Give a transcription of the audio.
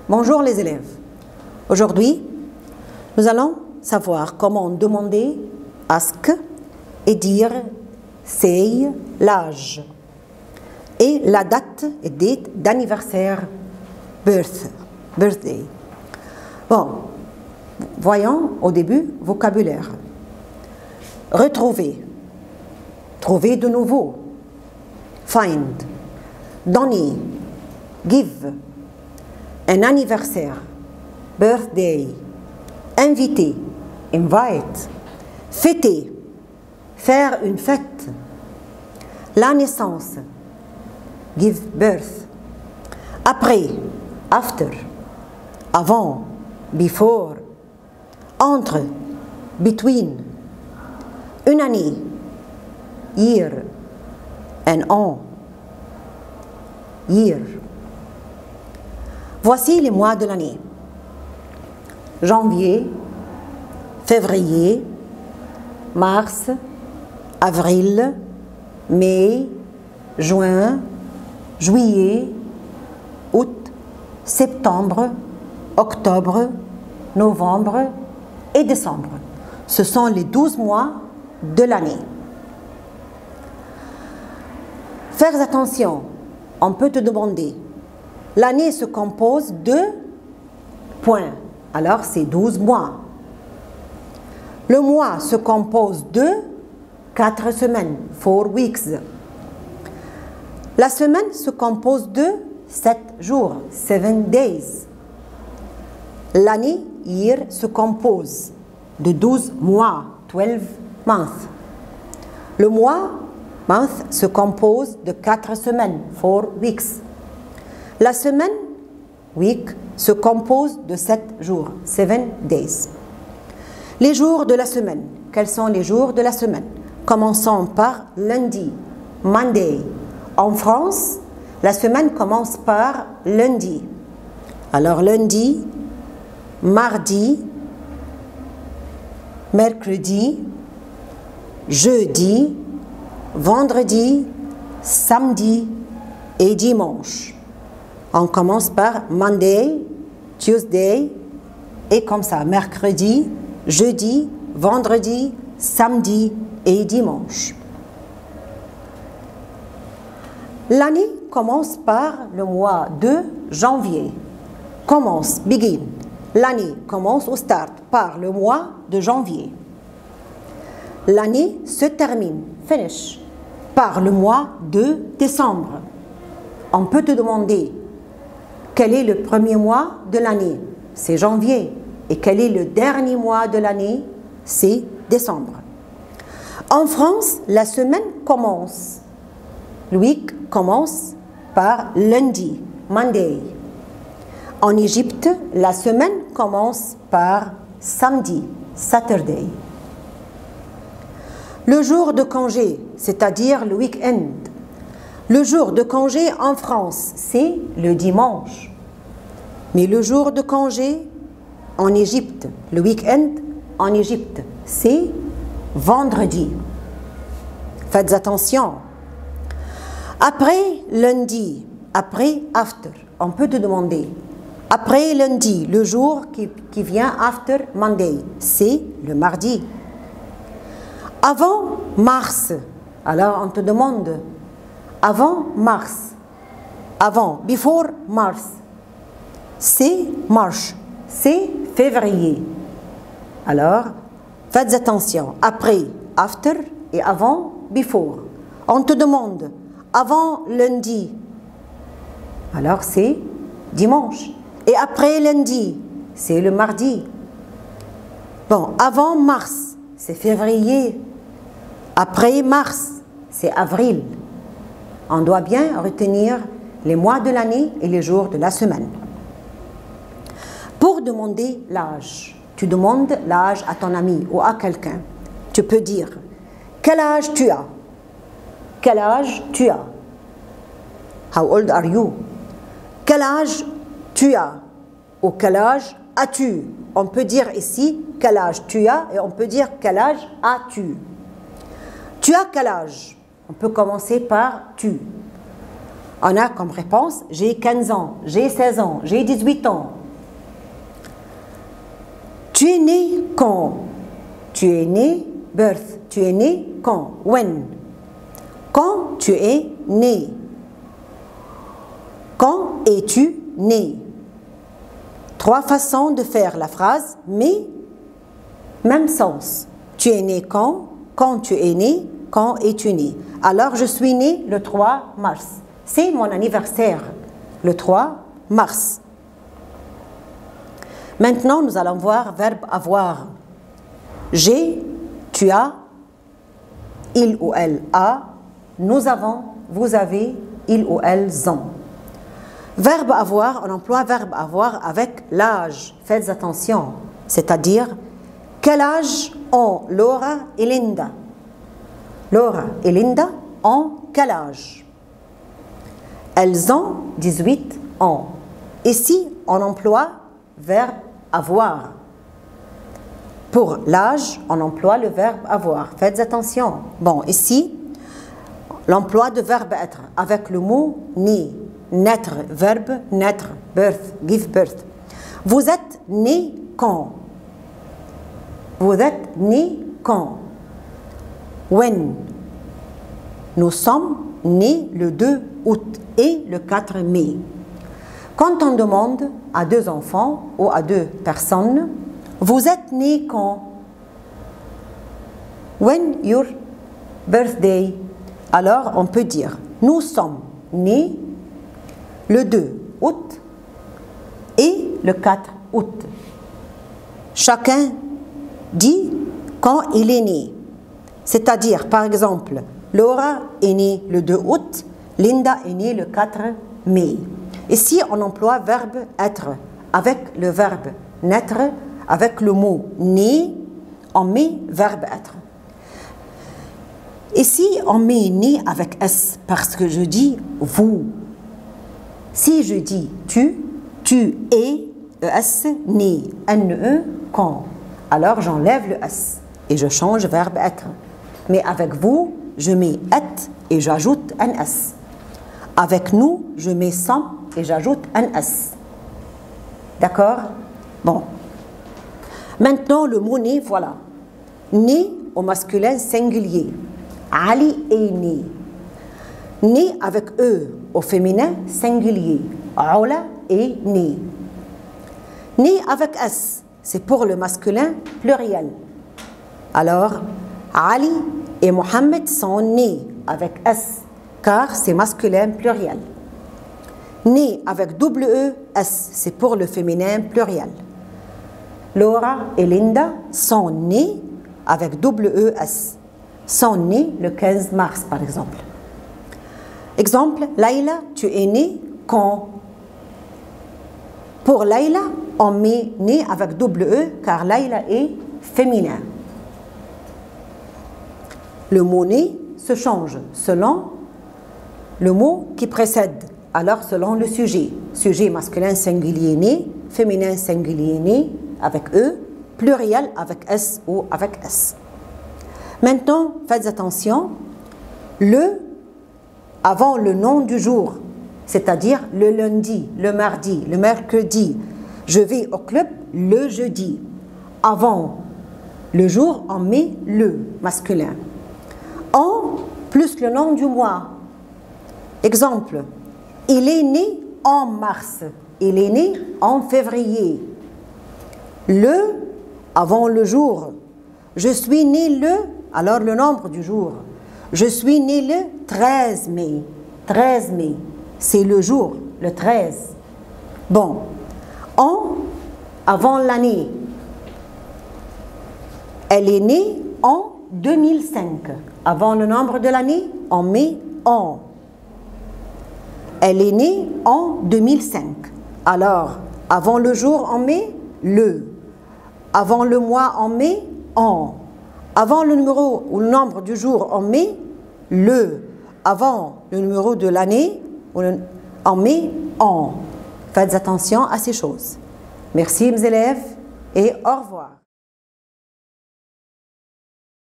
Bonjour les élèves. Aujourd'hui, nous allons savoir comment demander ask et dire say l'âge et la date d'anniversaire birthday. Bon, voyons au début vocabulaire. Retrouver, trouver de nouveau, find, donner, give, un anniversaire, birthday, inviter, invite, fêter, faire une fête, la naissance, give birth, après, after, avant, before, entre, between, une année, year, un an, year. Voici les mois de l'année. Janvier, février, mars, avril, mai, juin, juillet, août, septembre, octobre, novembre et décembre. Ce sont les 12 mois de l'année. Faites attention, on peut te demander. L'année se compose de points, alors c'est 12 mois. Le mois se compose de 4 semaines, 4 weeks. La semaine se compose de 7 jours, 7 days. L'année, year, se compose de 12 mois, 12 months. Le mois, month, se compose de 4 semaines, 4 weeks. La semaine, week, se compose de 7 jours, 7 days. Les jours de la semaine. Quels sont les jours de la semaine? Commençons par lundi, Monday. En France, la semaine commence par lundi. Alors lundi, mardi, mercredi, jeudi, vendredi, samedi et dimanche. On commence par Monday, Tuesday, et comme ça, mercredi, jeudi, vendredi, samedi et dimanche. L'année commence par le mois de janvier. Commence, begin. L'année commence au start par le mois de janvier. L'année se termine, finish, par le mois de décembre. On peut te demander quel est le premier mois de l'année? C'est janvier. Et quel est le dernier mois de l'année? C'est décembre. En France, la semaine commence. Le week commence par lundi, Monday. En Égypte, la semaine commence par samedi, Saturday. Le jour de congé, c'est-à-dire le week-end. Le jour de congé en France, c'est le dimanche. Mais le jour de congé en Égypte, le week-end en Égypte, c'est vendredi. Faites attention. Après lundi, après after, on peut te demander. Après lundi, le jour qui vient after Monday, c'est le mardi. Avant mars, alors on te demande. Avant mars, avant, before Mars, c'est March, c'est février. Alors, faites attention, après, after et avant, before. On te demande, avant lundi, alors c'est dimanche. Et après lundi, c'est le mardi. Bon, avant mars, c'est février. Après mars, c'est avril. On doit bien retenir les mois de l'année et les jours de la semaine. Pour demander l'âge, tu demandes l'âge à ton ami ou à quelqu'un. Tu peux dire « Quel âge tu as ?» Quel âge tu as? How old are you? Quel âge tu as? Ou quel âge as-tu? On peut dire ici « Quel âge tu as ?» et on peut dire « Quel âge as-tu ?» Tu as quel âge? On peut commencer par « tu ». On a comme réponse « j'ai 15 ans, j'ai 16 ans, j'ai 18 ans, Tu es né quand? Tu es né, birth. Tu es né quand? When. Quand tu es né? Quand es-tu né? 3 façons de faire la phrase, mais même sens. Tu es né quand? Quand tu es né? Quand es-tu né? Alors, je suis né le 3 mars. C'est mon anniversaire, le 3 mars. Maintenant, nous allons voir verbe avoir. J'ai, tu as, il ou elle a, nous avons, vous avez, ils ou elles ont. Verbe avoir, on emploie verbe avoir avec l'âge. Faites attention. C'est-à-dire, quel âge ont Laura et Linda? Laura et Linda ont quel âge? Elles ont 18 ans. Ici, on emploie verbe avoir. Pour l'âge, on emploie le verbe avoir. Faites attention. Bon, ici, l'emploi de verbe être avec le mot né. Naître, verbe naître, birth, give birth. Vous êtes né quand? Vous êtes né quand? When. Nous sommes nés le 2 août et le 4 mai. Quand on demande à 2 enfants ou à 2 personnes, vous êtes né quand? When your birthday? Alors on peut dire, nous sommes nés le 2 août et le 4 août. Chacun dit quand il est né. C'est-à-dire, par exemple, Laura est née le 2 août, Linda est née le 4 mai. Ici, on emploie verbe être avec le verbe naître, avec le mot né, on met verbe être. Ici, on met né avec S parce que je dis vous. Si je dis tu es, ES, né, NE, quand. Alors j'enlève le S et je change verbe être. Mais avec vous, je mets et et j'ajoute un S. Avec nous, je mets sans et j'ajoute un S. D'accord? Bon. Maintenant, le mot né, voilà. Né au masculin singulier. Ali est né. Né avec E au féminin singulier. Aoula est né. Né avec S, c'est pour le masculin pluriel. Alors, Ali et Mohamed sont nés avec S, car c'est masculin pluriel. Né avec double E, S, c'est pour le féminin pluriel. Laura et Linda sont nés avec double E, S. Sont nés le 15 mars, par exemple. Exemple, Laïla, tu es né quand? Pour Laïla, on met né avec double E, car Laïla est féminin. Le mot né se change selon le mot qui précède, alors selon le sujet. Sujet masculin singulier né, féminin singulier né avec E, pluriel avec S ou avec S. Maintenant, faites attention, le avant le nom du jour, c'est-à-dire le lundi, le mardi, le mercredi. Je vais au club le jeudi. Avant le jour, on met le masculin. En plus le nom du mois. Exemple, il est né en mars. Il est né en février. Le, avant le jour. Je suis né le, alors le nombre du jour. Je suis né le 13 mai. 13 mai, c'est le jour, le 13. Bon, en, avant l'année. Elle est née en 2005. Avant le nombre de l'année, on met en. Elle est née en 2005. Alors, avant le jour, on met le. Avant le mois, on met en. Avant le numéro ou le nombre du jour, on met le. Avant le numéro de l'année, on met en. Faites attention à ces choses. Merci mes élèves et au revoir.